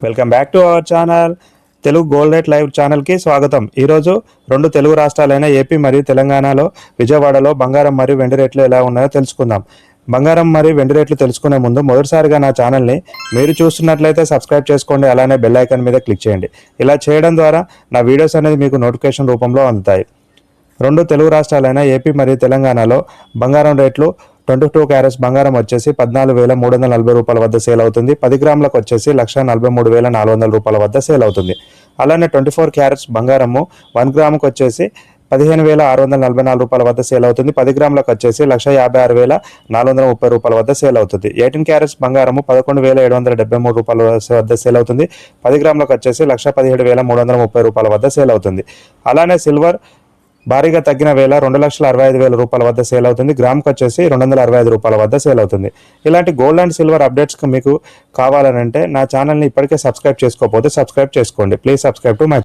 Welcome back to our channel Telugu gold rate live ఛానల్కి స్వాగతం. ఈరోజు రెండు తెలుగు రాష్ట్రాలైన ఏపీ మరియు తెలంగాణలో విజయవాడలో బంగారం మరియు వెండి రేట్లు ఎలా ఉన్నాయో తెలుసుకుందాం. బంగారం మరియు వెండి రేట్లు తెలుసుకునే ముందు మొదటిసారిగా నా ఛానల్ని మీరు చూస్తున్నట్లయితే సబ్స్క్రైబ్ చేసుకోండి, అలానే బెల్ ఐకాన్ మీద క్లిక్ చేయండి. ఇలా చేయడం ద్వారా నా వీడియోస్ అనేది మీకు నోటిఫికేషన్ రూపంలో అందుతాయి. రెండు తెలుగు రాష్ట్రాలైన ఏపీ మరియు తెలంగాణలో బంగారం రేట్లు 22 క్యారెట్స్ బంగారం వచ్చేసి 14,340 రూపాయల వద్ద సేల్ అవుతుంది. 10 గ్రాములకు వచ్చేసి 1,43,400 రూపాయల వద్ద సేల్ అవుతుంది. అలానే 24 క్యారెట్స్ బంగారము 1 గ్రాముకు వచ్చేసి 15,644 రూపాయల వద్ద సేల్ అవుతుంది. 10 గ్రాములకు వచ్చేసి 1,56,430 రూపాయల వద్ద సేల్ అవుతుంది. 18 క్యారెట్స్ బంగారము 11,773 రూపాయల వద్ద సేల్ అవుతుంది. 10 గ్రాములకు వచ్చేసి 1,17,330 రూపాయల వద్ద సేల్ అవుతుంది. అలానే సిల్వర్ భారీగా తగ్గిన వేళ 2,65,000 రూపాయల వద్ద సేల్ అవుతుంది. గ్రామ్కి వచ్చేసి 265 రూపాయల వద్ద సేల్ అవుతుంది. ఇలాంటి గోల్డ్ అండ్ సిల్వర్ అప్డేట్స్కి మీకు కావాలనంటే నా ఛానల్ని ఇప్పటికే సబ్స్క్రైబ్ చేసుకోకపోతే సబ్స్క్రైబ్ చేసుకోండి. Please subscribe to my